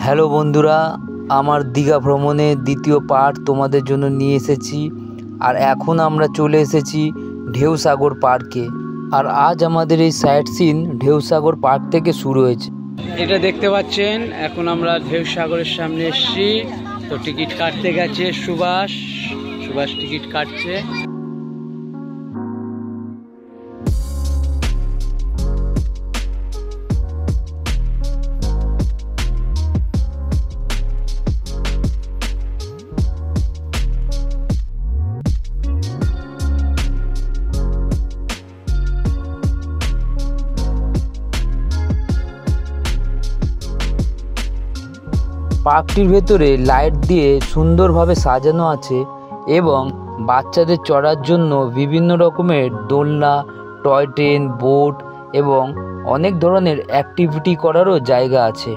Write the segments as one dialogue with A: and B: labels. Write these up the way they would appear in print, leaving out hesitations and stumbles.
A: Hello বন্ধুরা, আমার দীঘা ভ্রমণের দ্বিতীয় পার্ট তোমাদের জন্য নিয়ে এসেছি। আর এখন আমরা চলে এসেছি ঢেউসাগর পার্কে। আর আজ আমাদের এই সাইট সিন ঢেউসাগর পার্ক থেকে শুরু হয়েছে।
B: এটা দেখতে পাচ্ছেন, এখন আমরা ঢেউসাগরের সামনে এসেছি। তো টিকিট কাটতে গেছে সুভাষ টিকিট কাটছে।
A: পার্কটির ভেতরে লাইট দিয়ে সুন্দরভাবে সাজানো আছে এবং বাচ্চাদের চড়ার জন্য বিভিন্ন রকমের দোলনা, টয় ট্রেন, বোট এবং অনেক ধরনের অ্যাক্টিভিটি করারও জায়গা আছে।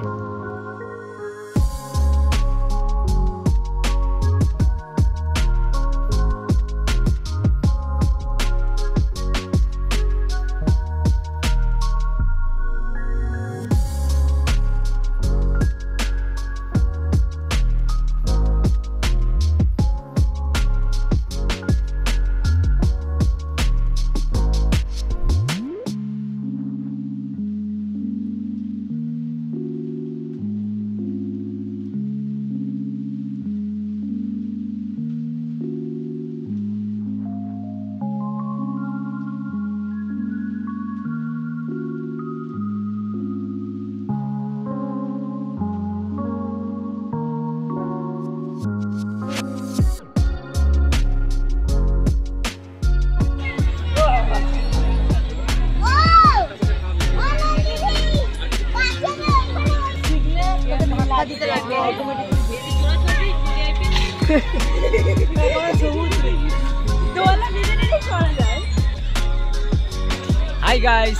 B: Hi guys.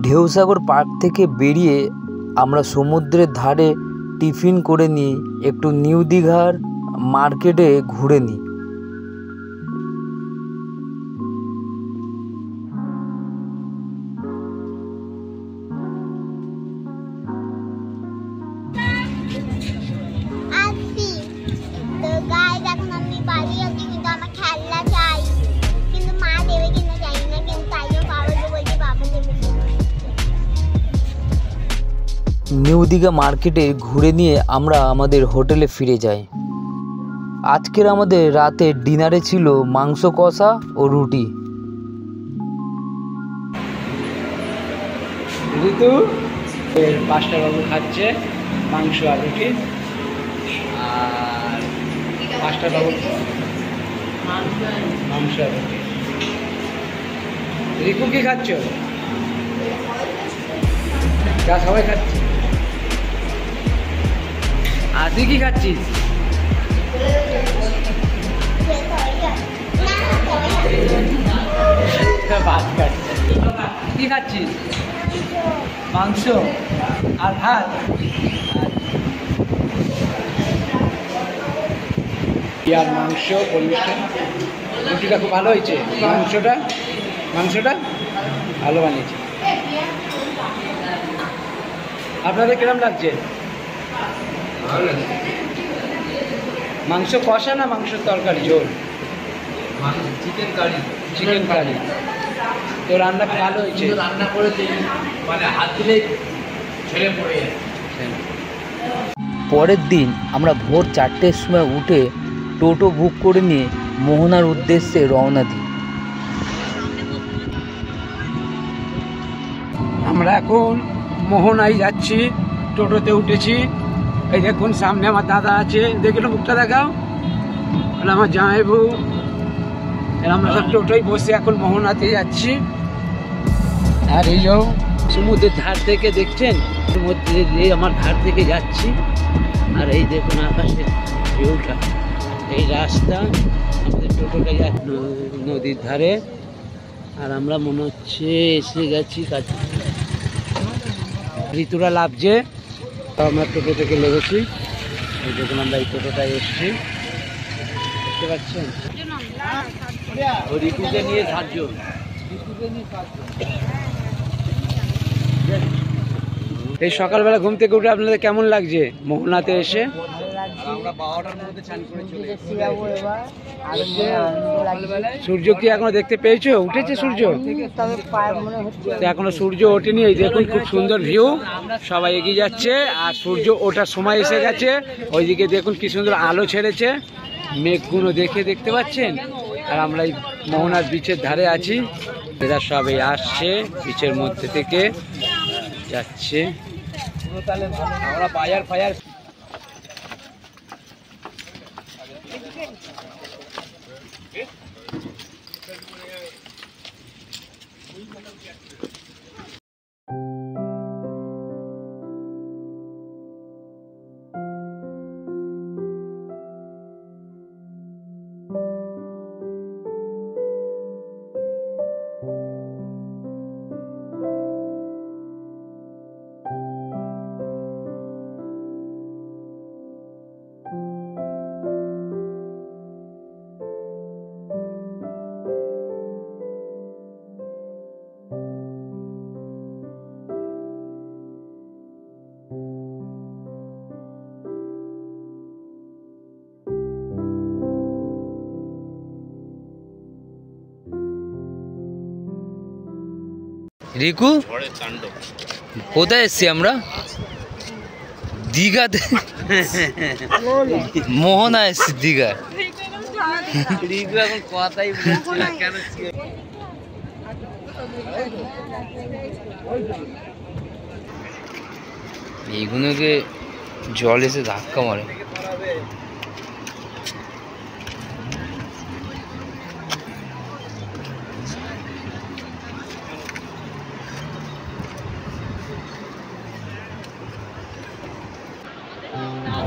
A: ঢেউসাগর পার্ক থেকে বেরিয়ে আমরা সমুদ্রের ধারে টিফিন করে নিয়ে একটু নিউ দীঘার মার্কেটে ঘুরে নিই। নিউ দীঘা মার্কেটে ঘুরে নিয়ে আমরা আমাদের হোটেলে ফিরে যাই। আজকের আমাদের রাতে ডিনারে ছিল মাংস কষা ও রুটি।
B: ঋতু পাঁচটা বাবু খাচ্ছে মাংস আর রুটি, আর পাঁচটা বাবু মাংস আর রুটি। রিকু কি খাচ্ছ? যা সবাই খাচ্ছে। আর তুই কি খাচ্ছিস? ভাত খাচ্ছে। কি খাচ্ছিস? মাংস আর ভাত। আর মাংস পরিবেশন, রুটিটা খুব ভালো হয়েছে। মাংসটা ভালো বানিয়েছে। আপনাদের কিরম লাগছে? মাংস কষা না মাংসের তরকারি ঝোল? Chicken curry. তো রান্না ভালো হয়েছে। রান্না করেছে মানে হাত দিলে ছেড়ে পড়ে যাচ্ছে।
A: পরের দিন আমরা ভোর 4টের সময় উঠে টোটো বুক করে নিয়ে মোহনার উদ্দেশ্যে রওনা দিই।
B: আমরা এখন মোহনায় যাচ্ছি, টোটোতে উঠেছি। এই দেখুন সামনে আমার দাদা আছে, দেখলো মুখটা দেখাও, আমার জামাইবু। আমরা সব টোটোয় বসে এখন মোহনাতে যাচ্ছি। আর এই যে সমুদ্রের ধার থেকে দেখছেন, সমুদ্রে দিয়ে আমার ধার থেকে যাচ্ছি। আর এই দেখুন আকাশের ভিউটা, এই রাস্তা আমাদের টোটোটা যাচ্ছে নদীর ধারে। আর আমরা মনে হচ্ছে এসে গেছি কাছে। ঋতুরা লাভছে, আমরা টোটো থেকে লেগেছি। এই দেখুন আমরা এই টোটোটায় এসেছি, দেখতে পাচ্ছেন। ঋতুকে নিয়ে 7 জন। এই সকালবেলা ঘুম থেকে উঠে আপনাদের কেমন লাগছে মোহনাতে এসে? আমরা 12টার মধ্যে চান করে চলে এসেছি। সূর্য কি এখনো দেখতে পেয়েছো? উঠেছে সূর্য? এখনো সূর্য ওঠেনি। এই দেখুন খুব সুন্দর ভিউ, সবাই এগিয়ে যাচ্ছে আর সূর্য ওঠার সময় এসে গেছে। ওইদিকে দেখুন কি সুন্দর আলো ছেড়েছে, মেঘগুলো দেখতে পাচ্ছেন। আর আমরা এই মোহনার বিচের ধারে আছি। এরা সবাই আসছে, বিচের মধ্যে থেকে যাচ্ছে। আমরা বাজার ফায়ার
A: রিকু, কোথায় এসছি আমরা? দীঘাতে। মোহনা এসছি দীঘা। রিকু এখন কথাই বলছে না কেন? এইগুলোকে জল এসে ধাক্কা মারে।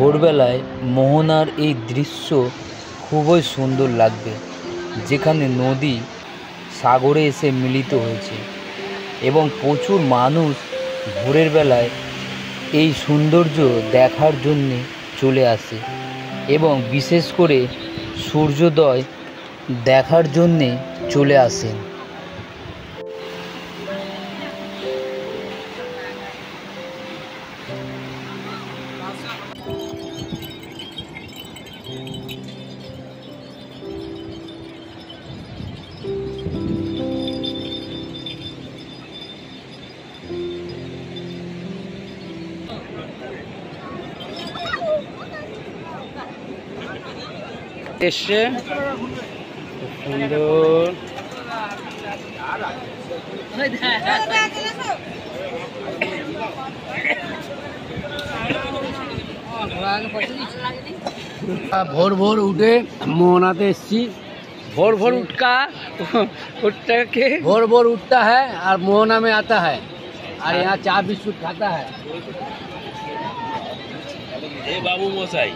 A: ভোরবেলায় মোহনার এই দৃশ্য খুবই সুন্দর লাগবে, যেখানে নদী সাগরে এসে মিলিত হয়েছে এবং প্রচুর মানুষ ভোরের বেলায় এই সৌন্দর্য দেখার জন্যে চলে আসে এবং বিশেষ করে সূর্যোদয় দেখার জন্যে চলে আসেন।
B: এসে সুন্দর भोर भोर उठे मोहनाते एसছি। भोर भोर उठता के भोर भोर उठता है और मोहना में आता है और यहाँ चाय बिस्कुट खाता है।
C: बाबू मोसाई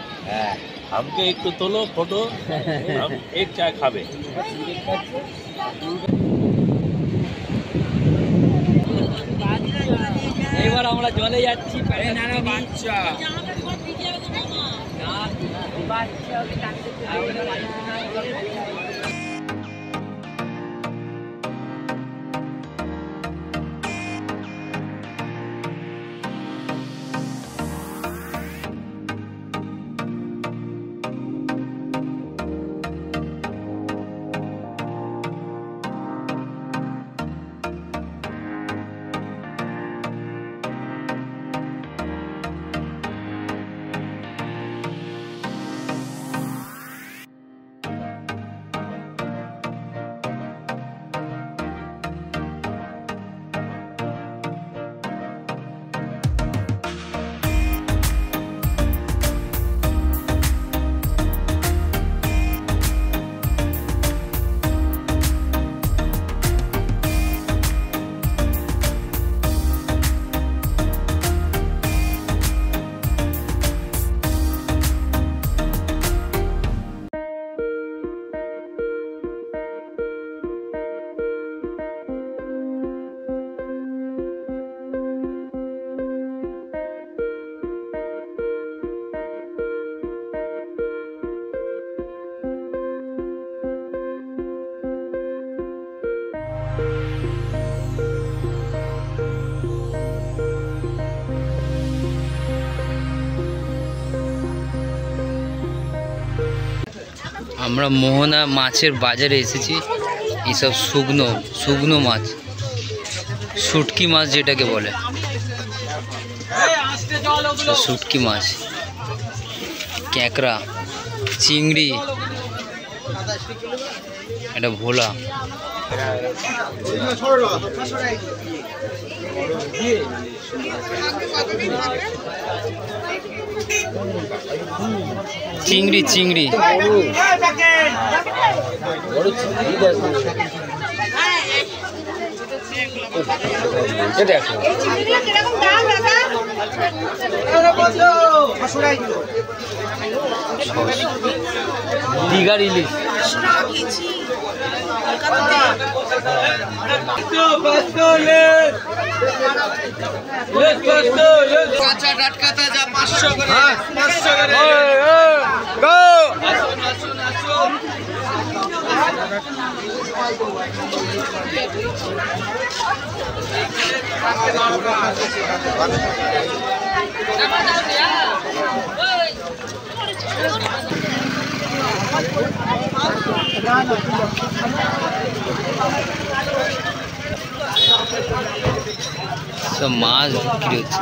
C: हमके एक तो तोलो फोटो हम एक चाय खाबे।
A: এবার আমরা জলে যাচ্ছি। বাচ্চা আমরা মোহনা মাছের বাজারে এসেছি। এইসব শুকনো মাছ, শুটকি মাছ যেটাকে বলে, শুটকি মাছ, ক্যাঁকড়া, চিংড়ি, এটা ভোলা। চিংড়ি চিংড়ি দীঘার ইলিশ। সব মাছ বিক্রি হচ্ছে।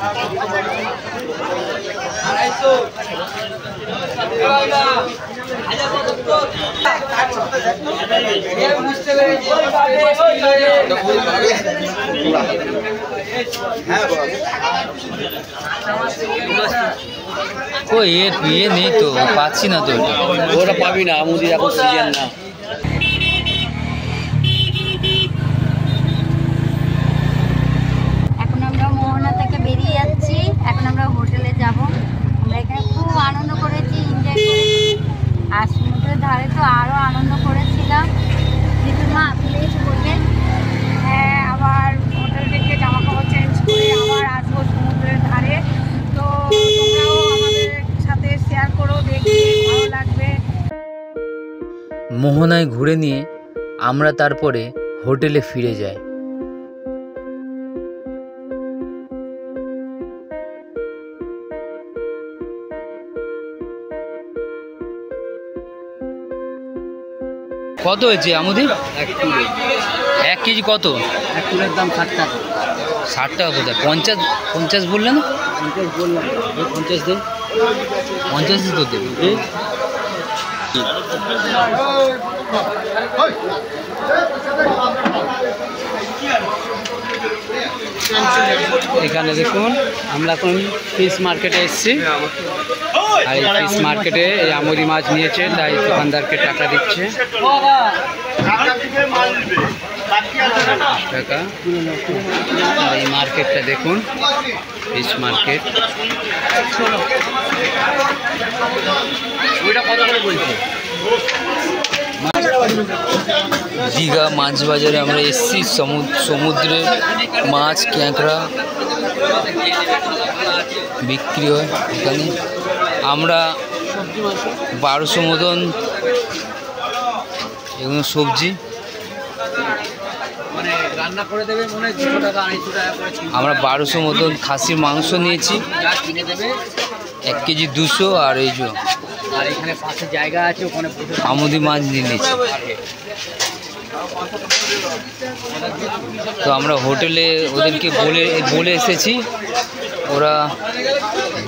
A: কই এ নেই তো, পাচ্ছি না তো, ওটা পাবি না, মুদির এখন সিজন না।
D: এখন আমরা মোহনা থেকে বেরিয়ে যাচ্ছি, এখন আমরা হোটেলে যাব। আমরা এখানে খুব আনন্দ করেছি, এনজয় করেছি, আর সমুদ্রের ধারে তো আরও আনন্দ করেছিলাম। মা আপনি কিছু বলবেন? হ্যাঁ, আবার হোটেল থেকে জামা কাপড় চেঞ্জ করে আবার আসবো সমুদ্রের ধারে। তো তোমরাও আমাদের সাথে শেয়ার করো, দেখবে ভালো লাগবে।
A: মোহনায় ঘুরে নিয়ে আমরা তারপরে হোটেলে ফিরে যাই। কত হয়েছে আমুদি?
B: 1 কিলো।
A: 1 কেজি কত?
B: 1 কিলোর দাম 60 টাকা।
A: 60 টাকা কোথায়? 50 বললেন?
B: 50 বললাম, 50 দেন।
A: 50 তো দেবে।
B: এখানে দেখুন, আমরা এখন ফিশ মার্কেটে এসেছি। আর এই ফিশ মার্কেটে এই আমুদি মাছ নিয়েছে, তাই দোকানদারকে টাকা দিচ্ছে। টাকা। আর এই মার্কেটটা দেখুন, ফিশ মার্কেট। ওইটা কত করে বলছে?
A: দীঘা মাছ বাজারে আমরা এসেছি। সমুদ্রের মাছ, ক্যাঁকড়া বিক্রি হয় এখানে। আমরা 1200 মতন এগুলো সবজি
B: মানে রান্না করে দেবে মনে হয় 200 টাকা 250 টাকা করে।
A: আমরা 1200 মতন খাসির মাংস নিয়েছি,
B: যা কিনে দেবে
A: 1 কেজি 200। আর এই যে
B: আর এখানে পাশে জায়গা আছে, ওখানে
A: আমুদি মাছ নিয়ে নিয়েছি। তো আমরা হোটেলে ওদেরকে বলে এসেছি, ওরা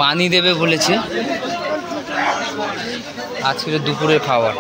A: বানিয়ে দেবে বলেছে আজকের দুপুরের খাবার।